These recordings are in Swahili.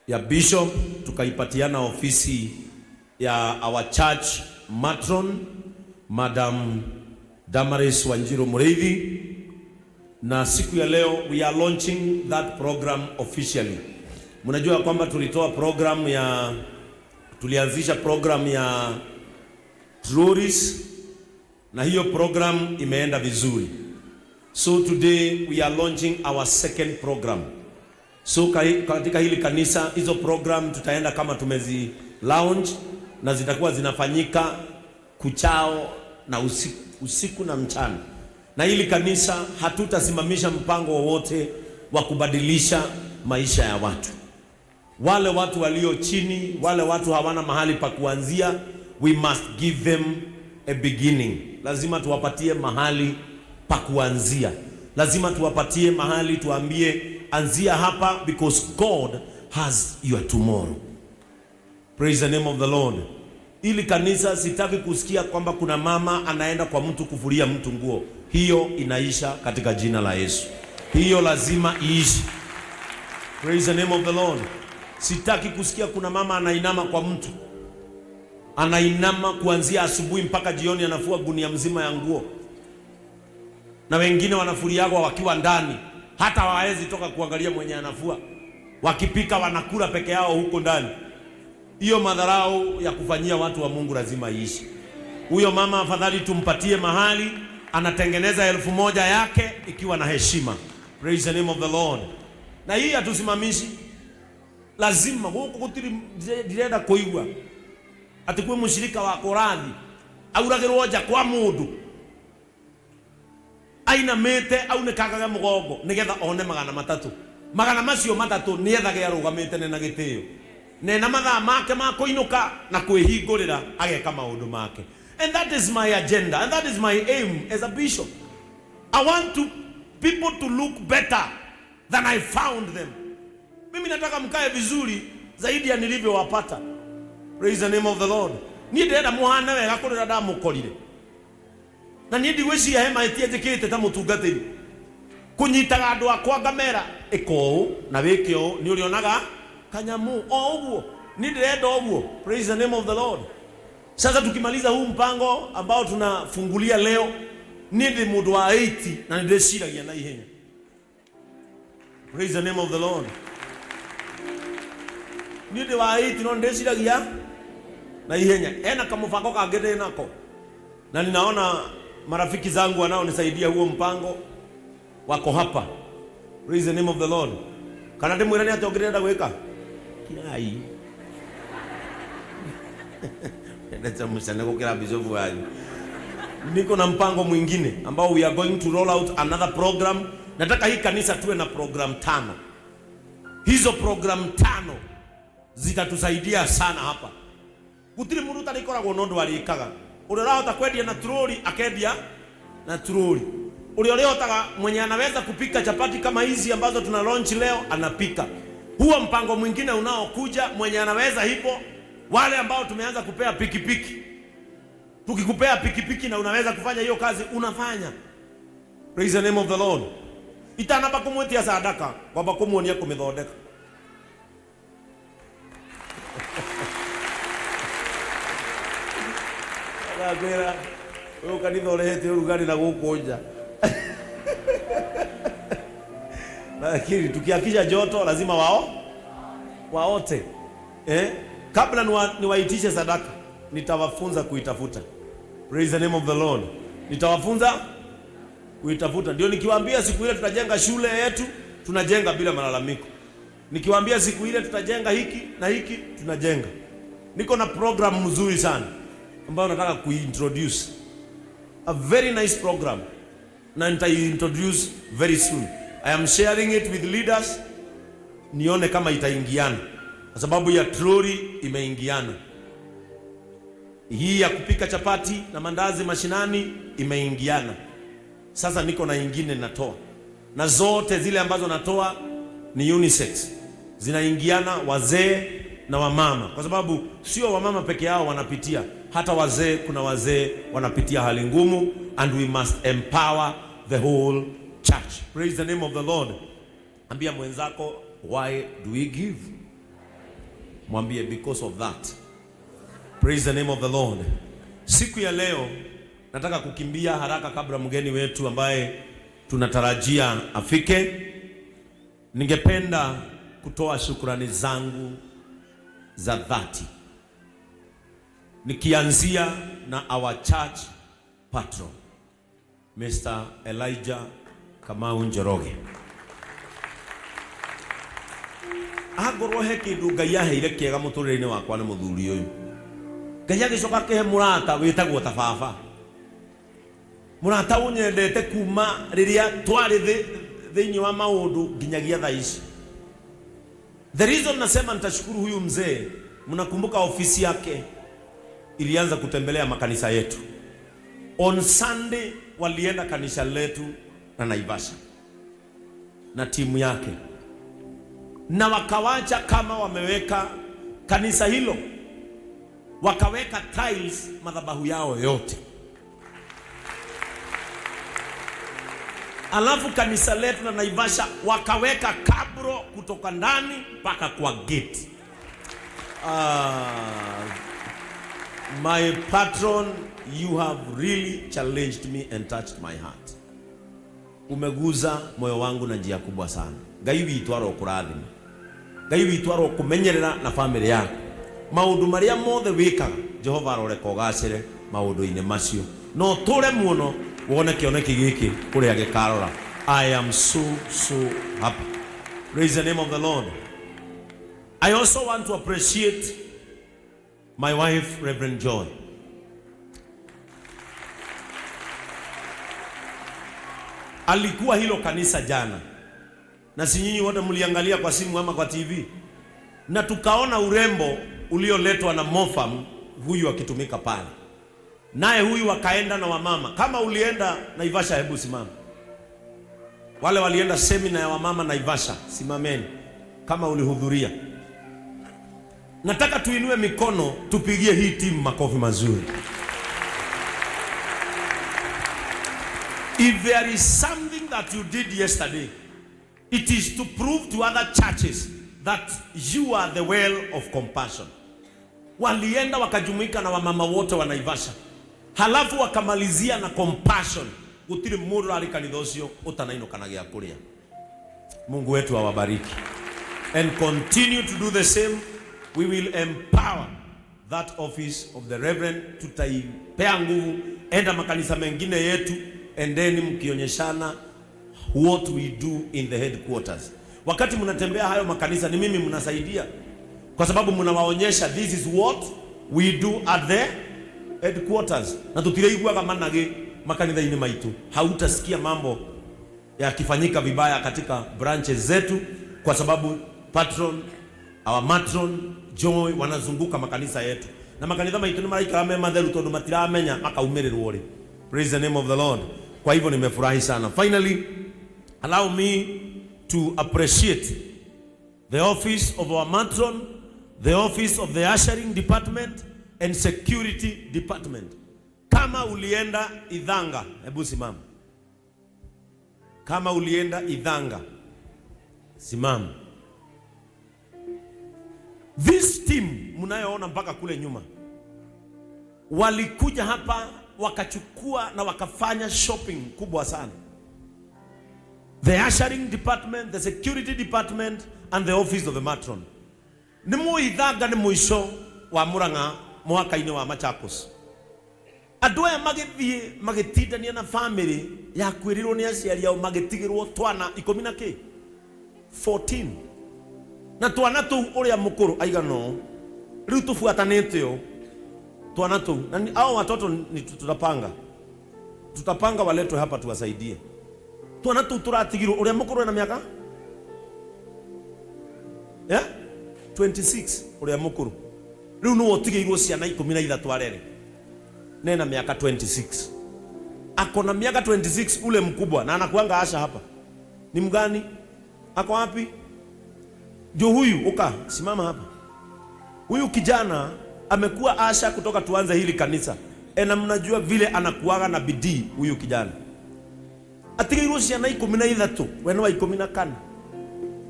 ya bishop, tukaipatiana ofisi ya our church matron Madam Damaris Wanjiru Mureithi, na siku ya leo we are launching that program officially. Mnajua kwamba tulianzisha program ya Truris, na hiyo program imeenda vizuri. So today we are launching our second program. So katika hili kanisa hizo program tutaenda kama tumezi launch, na zitakuwa zinafanyika kuchao na usiku na mchana. Na hili kanisa hatutasimamisha mpango wowote wa kubadilisha maisha ya watu. Wale watu walio chini, wale watu hawana mahali pa kuanzia, we must give them a beginning. Lazima tuwapatie mahali pa kuanzia. Lazima tuwapatie mahali tuambie anzia hapa, because God has your tomorrow. Praise the name of the Lord. Ili kanisa sitaki kusikia kwamba kuna mama anaenda kwa mtu kufulia mtu nguo. Hiyo inaisha katika jina la Yesu. Hiyo lazima iishi. Praise the name of the Lord. Sitaki kusikia kuna mama anainama kwa mtu. Anainama kuanzia asubuhi mpaka jioni, anafua gunia mzima ya nguo. Na wengine wanafuliagwa wakiwa ndani, hata hawawezi toka kuangalia mwenye anafua. Wakipika wanakula peke yao huko ndani. Hiyo madharau ya kufanyia watu wa Mungu lazima iishi. Huyo mama afadhali tumpatie mahali anatengeneza 1000 yake ikiwa na heshima. Praise the name of the Lord. Na hii hatusimamishi. Lazima huko kutiri direda koigwa atikwe mushirika wa korathi auragirwo nja kwa mundu aina mete au ne kagaga mugongo nigetha one 300 magana macio 3 ni ethage arugamite na gitio na mathaa make ma kuinuka na kwihingurira ageka maundu make. And that is my agenda, and that is my aim as a bishop. I want people to look better than I found them. Mimi nataka mkae vizuri zaidi ya nilivyowapata. Praise the name of the Lord. Ni ndenda muhana wega kurira ndamukorire. Na ni ndiweci ya hema etiejekete ta mutungatiri. Kunyitaga andu akwa ngamera iko na wikio ni urionaga kanyamu o uguo. Ni ndirenda uguo. Praise the name of the Lord. Sasa tukimaliza huu mpango ambao tunafungulia leo, ni ndi mundu wa 80 na ndiciragia na ihenya. Praise the name of the Lord. Ni ndi wa 80 no ndiciragia na ihenya. Ena kamufango kangire nako. Na ninaona marafiki zangu wanaonisaidia huo mpango wako hapa. Praise the name of the Lord. Kana ndimwira ni atongerera gwika kirai. Ndetsa musana kukira bizovu wanyu. Niko na mpango mwingine ambao we are going to roll out another program. Nataka hii kanisa tuwe na program 5. Hizo program 5 zitatusaidia sana hapa. Gutiri mundu tarikoragwo nondu arikaga. Uri rahota kwendia na troli akendia na troli. Uri hotaga mwenye anaweza kupika chapati kama hizi ambazo tuna launch leo anapika. Huo mpango mwingine unaokuja mwenye anaweza hivyo, wale ambao tumeanza kupea pikipiki. Tukikupea pikipiki na unaweza kufanya hiyo kazi unafanya. Praise the name of the Lord. Itana bakumwetia sadaka kwa bakumuonia kumithondeka. Agera wewe kanitha urehete urugari na gukunja. Lakini tukiakisha joto lazima waote. Kabla niwaitishe sadaka nitawafunza kuitafuta. Praise the name of the Lord. Nitawafunza kuitafuta. Ndio nikiwaambia siku ile tutajenga shule yetu, tunajenga bila malalamiko. Nikiwaambia siku ile tutajenga hiki na hiki, tunajenga. Niko na program mzuri sana ambayo nataka kuintroduce. A very nice program. Na nitaintroduce very soon. I am sharing it with leaders. Nione kama itaingiana. Kwa sababu ya troli imeingiana. Hii ya kupika chapati na mandazi mashinani imeingiana. Sasa niko na nyingine natoa. Na zote zile ambazo natoa ni unisex. Zinaingiana wazee na wamama. Kwa sababu sio wamama peke yao wanapitia. Hata wazee, kuna wazee wanapitia hali ngumu, and we must empower the whole church. Praise the name of the Lord. Ambia mwenzako, why do we give? Mwambie because of that. Praise the name of the Lord. Siku ya leo nataka kukimbia haraka kabla mgeni wetu ambaye tunatarajia afike. Ningependa kutoa shukrani zangu za dhati, nikianzia na our church patron Mr. Elijah Kamau Njoroge. Agorwo he kindu Ngai aheire kiega muturire-ini wakwa na muthuri uyu. Ngai agicoka kihe murata witagwo ta baba. Murata unyendete kuma riria twari thiini wa maundu nginyagia thaa ici. The reason nasema nitashukuru huyu mzee, mnakumbuka ofisi yake ilianza kutembelea makanisa yetu. On Sunday walienda kanisa letu na Naivasha na timu yake, na wakawacha kama wameweka kanisa hilo, wakaweka tiles madhabahu yao yote. Alafu kanisa letu na Naivasha wakaweka kabro kutoka ndani mpaka kwa gate. My patron, you have really challenged me and touched my heart. Umeguza moyo wangu na njia kubwa sana. Ngai witu arokurathima. Ngai witu arokumenyerera na family yako. Maundu maria mothe wikaga Jehova aroreka ugacire maundu-ini macio. No tore muno wone kioneki giki kuria gikarora. I am so happy. Praise the name of the Lord. I also want to appreciate my wife, Reverend Joy. Alikuwa hilo kanisa jana, na si nyinyi wote mliangalia kwa simu ama kwa TV, na tukaona urembo ulioletwa na Mofam huyu akitumika pale. Naye huyu akaenda na wamama. Kama ulienda Naivasha, hebu simama. Wale walienda semina ya wamama Naivasha, simameni kama ulihudhuria. Nataka tuinue mikono tupigie hii timu makofi mazuri. If there is something that you did yesterday, it is to prove to other churches that you are the well of compassion. Walienda wakajumuika na wamama wote wa Naivasha, halafu wakamalizia na compassion. Gutiri mundu ari kanitha ucio utanainukanagia kuria. Mungu wetu awabariki. And continue to do the same. We will empower that office of the Reverend. Tutaipea nguvu, enda makanisa mengine yetu, endeni mkionyeshana what we do in the headquarters. Wakati mnatembea hayo makanisa, ni mimi mnasaidia, kwa sababu mnawaonyesha this is what we do at the headquarters. Na tutireiguaga manage makanitha-ini maitu. Hautasikia mambo yakifanyika vibaya katika branches zetu, kwa sababu patron, our matron Joy wanazunguka makanisa yetu, na makanitha maitu ni maraika ame matheru tondu matiramenya makaumirirwo ri. Praise the name of the Lord. Kwa hivyo nimefurahi sana. Finally, allow me to appreciate the office of our matron, the office of the ushering department and security department. Kama ulienda Idhanga, hebu simama. Kama ulienda Idhanga, simama. This team mnayoona mpaka kule nyuma, walikuja hapa wakachukua na wakafanya shopping kubwa sana. The ushering department, the security department and the office of the matron. Nimu Idhanga ni mwisho wa Murang'a mwaka-ini wa Machakos. Andu aya magithie magitindania na family ya kwirirwo ni aciari ao, magitigirwo twana 14 na twana tu uria mukuru aigano riu tufuatanite yo twana tu, na hao watoto ni tutapanga waletwe hapa tuwasaidie. Twana tu turatigirwo uria mukuru na miaka 26 uria mukuru riu no otigirwo ciana 13 arere nena miaka 26. Akona miaka 26 ule mkubwa, na anakuanga asha hapa. Ni mgani? Ako wapi? Jo huyu, uka simama hapa. Huyu kijana amekuwa asha kutoka tuanze hili kanisa. Na mnajua vile anakuaga na bidii huyu kijana. Atigirwo ciana 13 wena wa 14.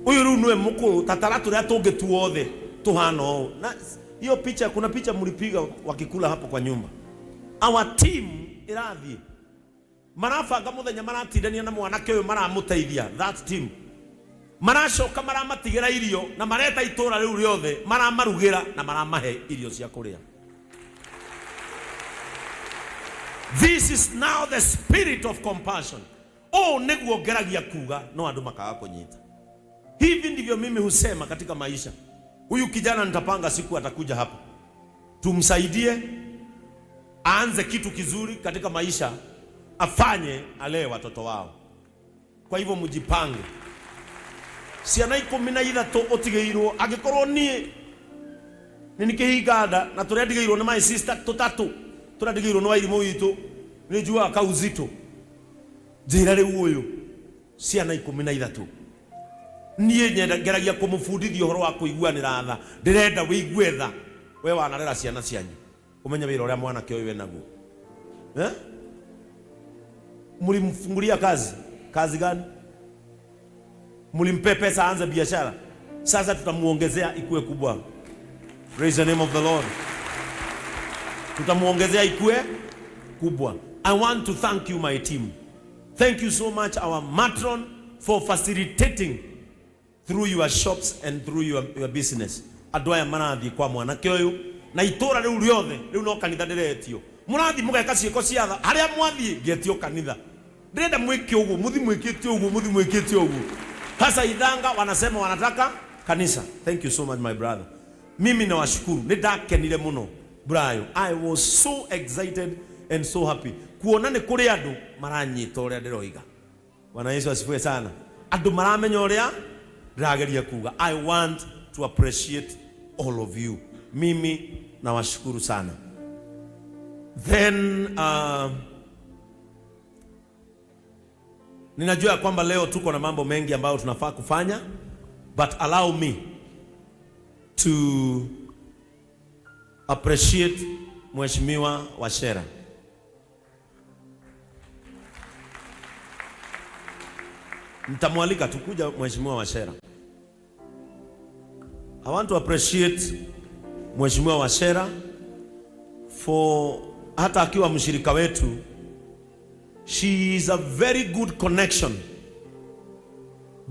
Huyu riu niwe mukuru tataratu ria tungi tuothe tuhano na hiyo picha, kuna picha mlipiga wakikula hapo kwa nyumba. Our team irathi marafanga muthenya maratindania na mwanake uyu maramuteithia, that team maracoka maramatigira irio na mareta itura riu riothe maramarugira na maramahe irio cia kuria. This is now the spirit of compassion. Oh, niguo ngeragia kuga no andu makaga kunyita. Hivi ndivyo mimi husema katika maisha. Huyu kijana nitapanga siku atakuja hapa, tumsaidie aanze kitu kizuri katika maisha, afanye alee watoto wao. Kwa hivyo mjipange. Ciana 13 otigeirwo agikorwo nie nikihiganda na turendigeirwo na my sister tutatu turendigeirwo no wairimu witu ni jua kauzito njira riu uyu ciana 13 nie nyenda ngeragia kumufundithia horo wa kuiguanira tha, ndirenda wiigue tha we wanarera ciana cianyu umenya wira uria mwana kio we naguo. Mulimfungulia kazi gani? Mulimpe pesa aanze biashara, sasa tutamuongezea ikue kubwa. Praise the name of the Lord. Tutamuongezea ikue kubwa. I want to thank you my team. Thank you so much our matron for facilitating through your shops and through your business. Adwaya marathi kwa mwanake uyu na itura riu riothe riu no kanitha ndiretio murathi mugeka ciiko ciatha haria mwathi ngetio kanitha ndirenda mwike uguo muthi mwikite uguo hasa idhanga wanasema wanataka kanisa. Thank you so much my brother. Mimi nawashukuru, nidakenire muno Brian. I was so excited and so happy kuona ni kuri andu maranyita uria ndiroiga. Bwana Yesu asifiwe sana. Andu maramenya uria ndirageria kuga. I want to appreciate all of you. Mimi nawashukuru sana. Then ninajua kwamba leo tuko na mambo mengi ambayo tunafaa kufanya, but allow me to appreciate Mheshimiwa Wachera. Nitamwalika tukuja Mheshimiwa Wachera. I want to appreciate Mheshimiwa Wachera for hata akiwa mshirika wetu, she is a very good connection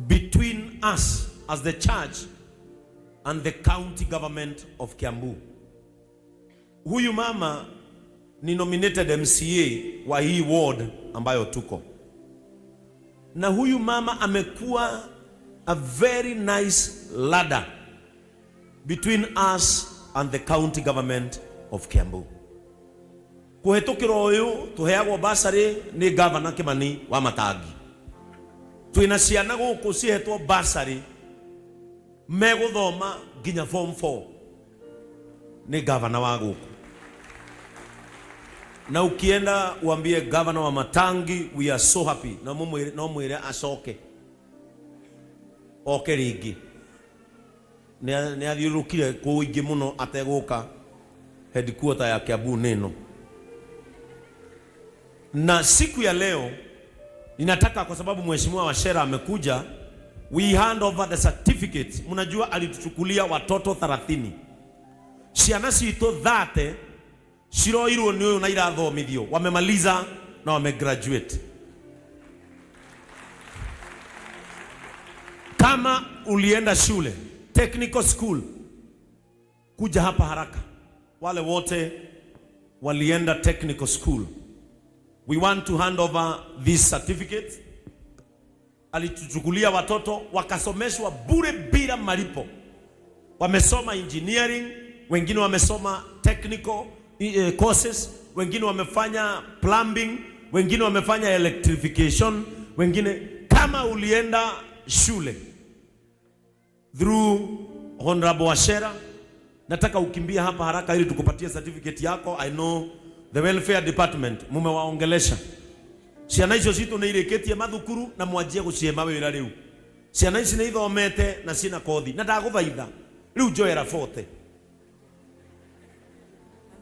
between us as the church and the county government of Kiambu. Huyu mama ni nominated MCA wa hii ward ambayo tuko. Na huyu mama amekuwa a very nice ladder between us and the county government of Kiambu. Kuhetukiro uyu tuheagwo basari ni governor Kimani wa Matagi. Twina ciana guku cihetwo basari meguthoma nginya form 4 ni governor wa guku. Na ukienda uambie governor wa Matangi, we are so happy. Na mwire acoke oke ringi ni athiurukire kuingi muno ateguka headquarter ya Kiambu neno. Na siku ya leo ninataka, kwa sababu Mheshimiwa Wachera amekuja, we hand over the certificate. Mnajua alituchukulia watoto 30 ciana cito 30 ciroirwo ni uyu na irathomithio, wamemaliza na wamegraduate. Kama ulienda shule technical school, kuja hapa haraka. Wale wote walienda technical school, we want to hand over this certificate. Alituchukulia watoto wakasomeshwa bure bila malipo. Wamesoma engineering, wengine wamesoma technical courses, wengine wamefanya plumbing, wengine wamefanya electrification, wengine. Kama ulienda shule through Honorable Wachera, nataka ukimbia hapa haraka ili tukupatie certificate yako. I know the welfare department mumewaongelesha. Ciana icio citu ni ireketie mathukuru na mwanjie guciema wira riu. Ciana ici ni ithomete na cina kothi. Na ndaguthaitha riu njoera 40.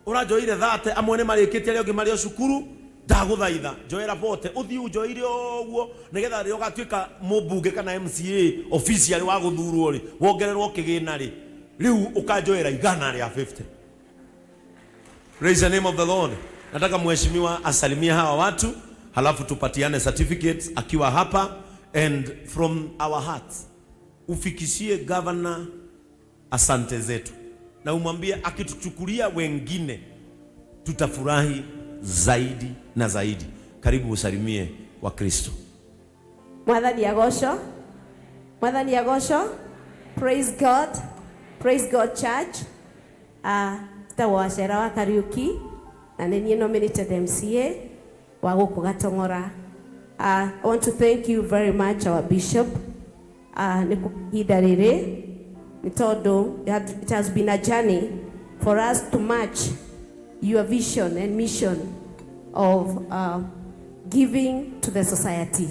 Urajoire 30 amwe ni mareketie rio ngimario cukuru, ndaguthaitha njoera 40. Uthi unjoire oguo nigetha rio gatwika mubunge kana MCA official wa guthurwo ri wongererwo kigina ri Liu ukajoera igana ya 50. Praise the name of the Lord. Nataka mheshimiwa asalimia hawa watu, halafu tupatiane certificates akiwa hapa, and from our hearts ufikishie governor asante zetu, na umwambie akituchukulia wengine tutafurahi zaidi na zaidi. Karibu usalimie wa Kristo. Mwathani agosho. Mwathani agosho. Praise God. Praise God Church. Tawashera wa Kariuki na nini nominated MCA wa guku Gatongora. I want to thank you very much, our bishop. It has been a journey for us to match your vision and mission of giving to the society.